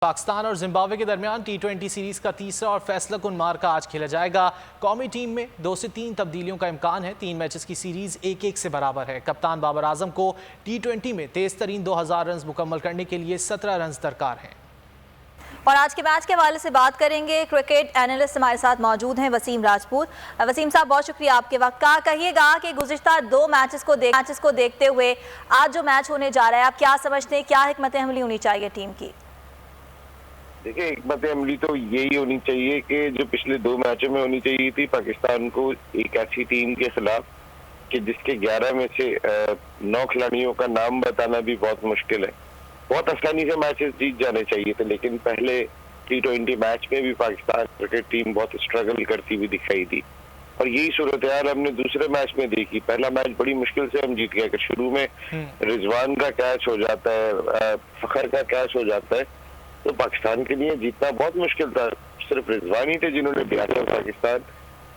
पाकिस्तान और जिम्बाब्वे के दरमियान T20 सीरीज का तीसरा और फैसलाकुन मार्का आज खेला जाएगा। कौमी टीम में 2 से 3 तब्दीलियों का इम्कान है। 3 मैचेस की सीरीज 1-1 से बराबर है। कप्तान बाबर आजम को T20 में तेज तरीन 2000 रन मुकम्मल करने के लिए 17 रन दरकार हैं। और आज के मैच के हवाले से बात करेंगे। क्रिकेट एनालिस्ट हमारे साथ मौजूद हैं वसीम राजपूत। वसीम साहब, बहुत शुक्रिया आपके वक्त का। कहिएगा कि गुज़िश्ता 2 मैचेस को देखते हुए आज जो मैच होने जा रहा है, आप क्या समझते हैं, क्या हिकमत अमली होनी चाहिए टीम की? देखिए, हिकमत अमली तो यही होनी चाहिए कि जो पिछले 2 मैचों में होनी चाहिए थी, पाकिस्तान को एक ऐसी टीम के खिलाफ कि जिसके 11 में से 9 खिलाड़ियों का नाम बताना भी बहुत मुश्किल है। बहुत आसानी से मैचेस जीत जाने चाहिए थे, लेकिन पहले T20 मैच में भी पाकिस्तान क्रिकेट टीम बहुत स्ट्रगल करती हुई दिखाई दी और यही सूरत हाल हमने दूसरे मैच में देखी। पहला मैच बड़ी मुश्किल से हम जीत गए कि शुरू में रिजवान का कैच हो जाता है, फखर का कैच हो जाता है, तो पाकिस्तान के लिए जीतना बहुत मुश्किल था। सिर्फ रिजवान ही थे जिन्होंने दिया था। पाकिस्तान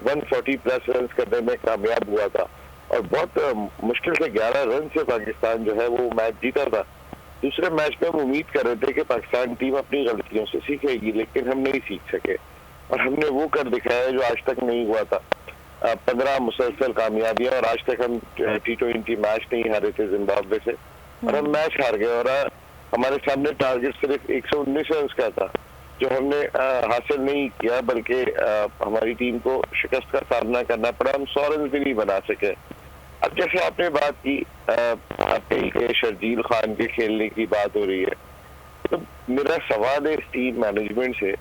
140 प्लस रन करने में कामयाब हुआ था और बहुत मुश्किल से 11 रन से पाकिस्तान जो है वो मैच जीता था। दूसरे मैच में हम उम्मीद कर रहे थे कि पाकिस्तान टीम अपनी गलतियों से सीखेगी, लेकिन हम नहीं सीख सके और हमने वो कर दिखाया जो आज तक नहीं हुआ था। 15 मुसलसल कामयाबियां और आज तक हम T20 मैच नहीं हारे थे जिम्बाब्वे से और हम मैच हार गए और हमारे सामने टारगेट सिर्फ 119 रन का था जो हमने हासिल नहीं किया, बल्कि हमारी टीम को शिकस्त का सामना करना पड़ा। हम 100 रन भी नहीं बना सके। अब जैसे आपने बात की आपके शर्जील खान के खेलने की बात हो रही है, तो मेरा सवाल है इस टीम मैनेजमेंट से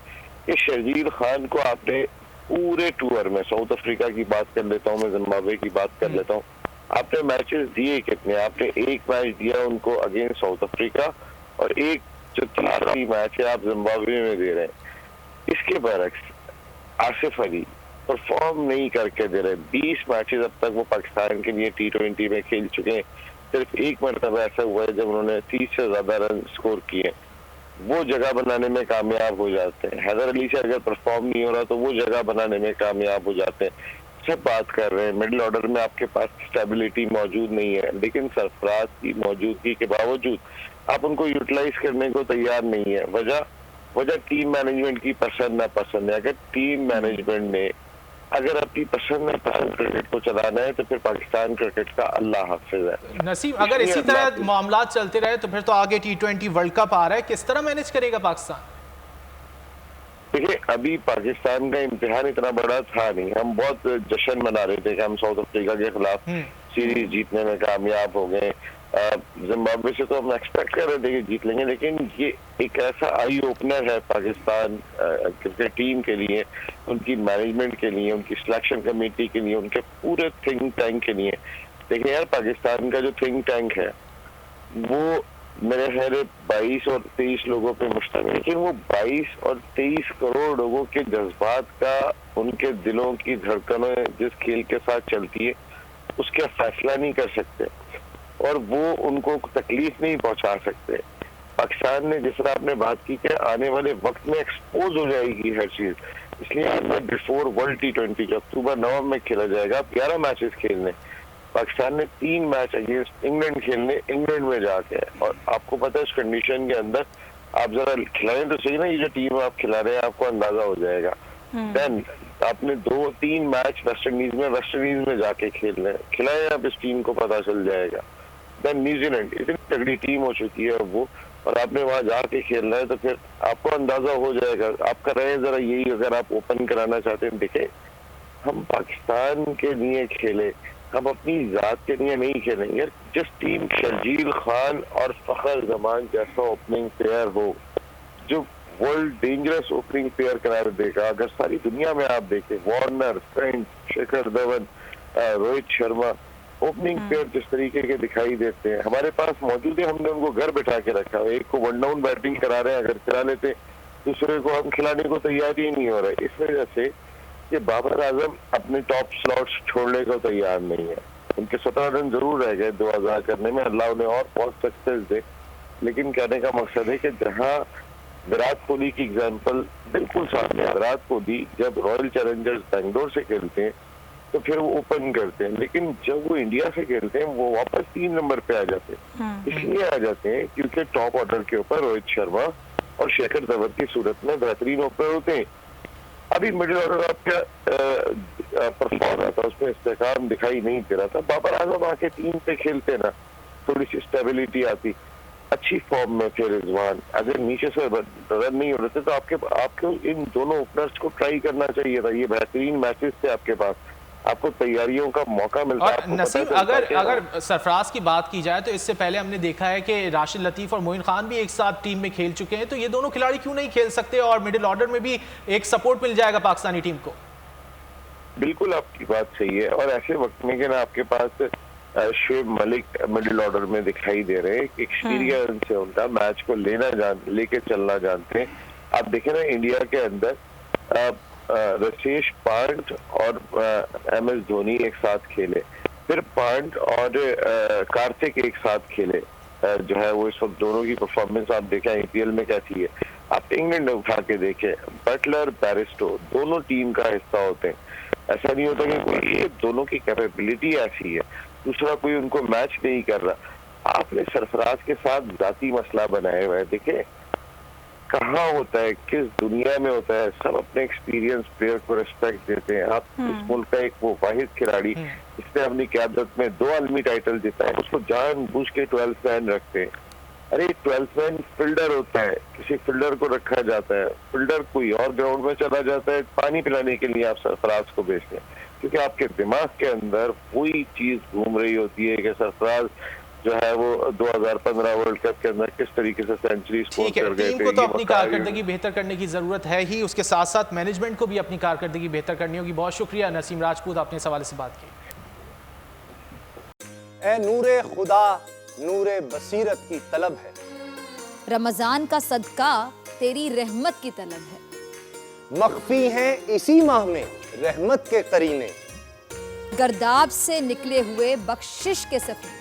कि शर्जील खान को आपने पूरे टूर में, साउथ अफ्रीका की बात कर लेता हूँ, मैं जिम्बाब्वे की बात कर लेता हूँ, आपने मैचेस दिए कितने? आपने एक मैच दिया उनको अगेंस्ट साउथ अफ्रीका और एक जो तीसरी मैच है आप जिम्बाब्वे में दे रहे हैं। इसके बरक्स आसिफ अली परफॉर्म नहीं करके दे रहे। 20 मैचेस अब तक वो पाकिस्तान के लिए T20 में खेल चुके हैं। सिर्फ एक मरतबा ऐसा हुआ है जब उन्होंने 30 से ज्यादा रन स्कोर किए, वो जगह बनाने में कामयाब हो जाते हैं। हैदर अली से अगर परफॉर्म नहीं हो रहा तो वो जगह बनाने में कामयाब हो जाते हैं। सब बात कर रहे हैं मिडिल ऑर्डर में आपके पास स्टेबिलिटी मौजूद नहीं है, लेकिन सरफराज की मौजूदगी के बावजूद आप उनको यूटिलाइज करने को तैयार नहीं है। वजह टीम मैनेजमेंट की पसंद ना पसंद है। अगर टीम मैनेजमेंट ने अगर अपनी पसंद ना पसंद क्रिकेट को चलाना है तो फिर पाकिस्तान क्रिकेट का अल्लाह हाफिज है। नसीम, अगर इसी तरह मामला चलते रहे तो फिर तो आगे T20 वर्ल्ड कप आ रहा है, किस तरह मैनेज करेगा पाकिस्तान? देखिए, अभी पाकिस्तान का इम्तिहान इतना बड़ा था नहीं। हम बहुत जश्न मना रहे थे कि हम साउथ अफ्रीका के खिलाफ सीरीज जीतने में कामयाब हो गए। जिम्बाब्वे से तो हम एक्सपेक्ट कर रहे थे कि जीत लेंगे, लेकिन ये एक ऐसा आई ओपनर है पाकिस्तान क्रिकेट टीम के लिए, उनकी मैनेजमेंट के लिए, उनकी सिलेक्शन कमेटी के लिए, उनके पूरे थिंक टैंक के लिए। देखिए यार, पाकिस्तान का जो थिंक टैंक है वो मेरे ख्याल 22 और 23 लोगों पे मुश्तमिल है, लेकिन वो 22 और 23 करोड़ लोगों के जज्बात का, उनके दिलों की धड़कनें जिस खेल के साथ चलती है उसका फैसला नहीं कर सकते और वो उनको तकलीफ नहीं पहुंचा सकते। पाकिस्तान ने, जिस तरह आपने बात की कि आने वाले वक्त में एक्सपोज हो जाएगी हर चीज, इसलिए आज बिफोर वर्ल्ड T20 जो अक्टूबर-नवंबर में खेला जाएगा, 11 मैचेस खेलने। पाकिस्तान ने 3 मैच अगेंस्ट इंग्लैंड खेलने इंग्लैंड में जाके, और आपको पता है इस कंडीशन के अंदर आप जरा खिलाएं तो सही ना, ये जो टीम आप खिला रहे हैं आपको अंदाजा हो जाएगा। देन आपने 2-3 मैच वेस्ट इंडीज में जाके खेलने, खिलाए आप इस टीम को पता चल जाएगा। देन न्यूजीलैंड, इतनी तगड़ी टीम हो चुकी है वो, और आपने वहां जाके खेलना है तो फिर आपको अंदाजा हो जाएगा। आपका रहे जरा यही, अगर आप ओपन कराना चाहते हैं, देखें हम पाकिस्तान के लिए खेले, हम अपनी जात के लिए नहीं खेलेंगे। जिस टीम शर्जील खान और फखर जमान जैसा ओपनिंग प्लेयर हो, जो वर्ल्ड डेंजरस ओपनिंग प्लेयर करार देगा, अगर सारी दुनिया में आप देखें, Warner, Finch, Shikhar Dhawan, Rohit Sharma, opening player जिस तरीके के दिखाई देते हैं हमारे पास मौजूद है, हमने उनको घर बैठा के रखा है। एक को 1 डाउन बैटिंग करा रहे हैं, अगर करा लेते दूसरे को हम खिलाने को तैयार ही नहीं हो रहे। इस वजह से कि बाबर आजम अपने टॉप स्लॉट्स छोड़ने को तैयार नहीं है। उनके 17 रन जरूर रह गए 2000 करने में, अल्लाह उन्हें और बहुत सक्सेस दे, लेकिन कहने का मकसद है कि जहां विराट कोहली की एग्जांपल बिल्कुल सामने है। विराट कोहली जब रॉयल चैलेंजर्स बेंगलोर से खेलते हैं तो फिर वो ओपन करते हैं, लेकिन जब वो इंडिया से खेलते हैं वो वापस 3 नंबर पे आ जाते हैं। इसलिए आ जाते हैं क्योंकि टॉप ऑर्डर के ऊपर रोहित शर्मा और शेखर धवन की सूरत में बेहतरीन ओपनर होते हैं। अभी मिडिल ऑर्डर आपका परफॉर्म रहा था, उसमें इस्तेकाम दिखाई नहीं दे रहा था। बाबर आजम आके 3 पे खेलते ना, थोड़ी सी स्टेबिलिटी आती, अच्छी फॉर्म में थे रिजवान। अगर नीचे से रन नहीं हो रहे थे तो आपको इन दोनों ओपनर्स को ट्राई करना चाहिए था। ये बेहतरीन मैचेस थे आपके पास, आपको तैयारियों का मौका मिलता है। और नसीम, अगर सरफराज की बात की जाए तो इससे पहले हमने देखा है कि राशिद लतीफ और मोइन खान भी एक साथ टीम में खेल चुके हैं, तो ये दोनों खिलाड़ी क्यों नहीं खेल सकते और मिडिल ऑर्डर में भी एक सपोर्ट मिल जाएगा पाकिस्तानी टीम को? बिल्कुल आपकी बात सही है। और ऐसे वक्त में कि ना आपके पास शुएब मलिक मिडिल ऑर्डर में दिखाई दे रहे हैं, एक्सपीरियंस है उनका, मैच को लेके चलना जानते हैं। आप देखें ना इंडिया के अंदर रशेश पांट और MS धोनी एक साथ खेले, फिर पांट और कार्तिक एक साथ खेले, जो है वो इस वक्त दोनों की परफॉर्मेंस आप देखें IPL में कैसी है। आप इंग्लैंड उठा के देखें, बटलर बैरिस्टो दोनों टीम का हिस्सा होते हैं। ऐसा नहीं होता कि कोई, ये दोनों की कैपेबिलिटी ऐसी है, दूसरा कोई उनको मैच नहीं कर रहा। आपने सरफराज के साथ जाती मसला बनाया हुआ है। देखिए कहाँ होता है, किस दुनिया में होता है, सब अपने एक्सपीरियंस प्लेयर को रिस्पेक्ट देते हैं। आप इस मुल्क का एक वो वाहिद खिलाड़ी जिसने अपनी क़यादत में 2 आलमी टाइटल जीता है, उसको जानबूझ के 12th मैन रखते हैं। अरे 12th मैन फील्डर होता है, किसी फील्डर को रखा जाता है, फील्डर कोई और ग्राउंड में चला जाता है, पानी पिलाने के लिए आप सरफराज को भेजते हैं, क्योंकि आपके दिमाग के अंदर वही चीज घूम रही होती है कि सरफराज जो है वो 2015 वर्ल्ड कप के अंदर किस तरीके से सेंचुरी स्कोर कर गए थे। टीम को तो अपनी कारकर्दगी बेहतर करने की जरूरत है ही, उसके साथ साथ मैनेजमेंट को भी अपनी कारकर्दगी बेहतर करनी होगी। बहुत शुक्रिया नसीम राजपूत, आपने इस हवाले से बात की। ए नूरे खुदा नूरे बसीरत की तलब है, रमजान का सदका तेरी रहमत की तलब है। मख्फी हैं इसी माह में रहमत के करीने, गर्दाब से निकले हुए बख्शिश के सफीने,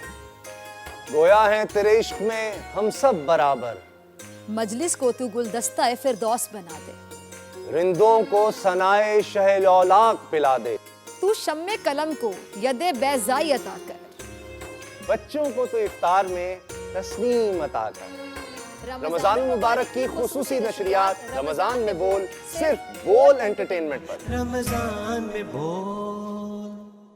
गोया है तेरे इश्क में हम सब बराबर, मजलिस को तू गुलदस्ता फिरदौस बना दे, रिंदों को सनाए शहलौलाक पिला दे, तू शम्मे कलम को यदे बैज़ाई अता कर, बच्चों को तो इफ्तार में तस्नीम अता कर। रमजान मुबारक की खुसूसी नशरियात रमजान में बोल, सिर्फ बोल एंटरटेनमेंट पर। रमजान में बोल।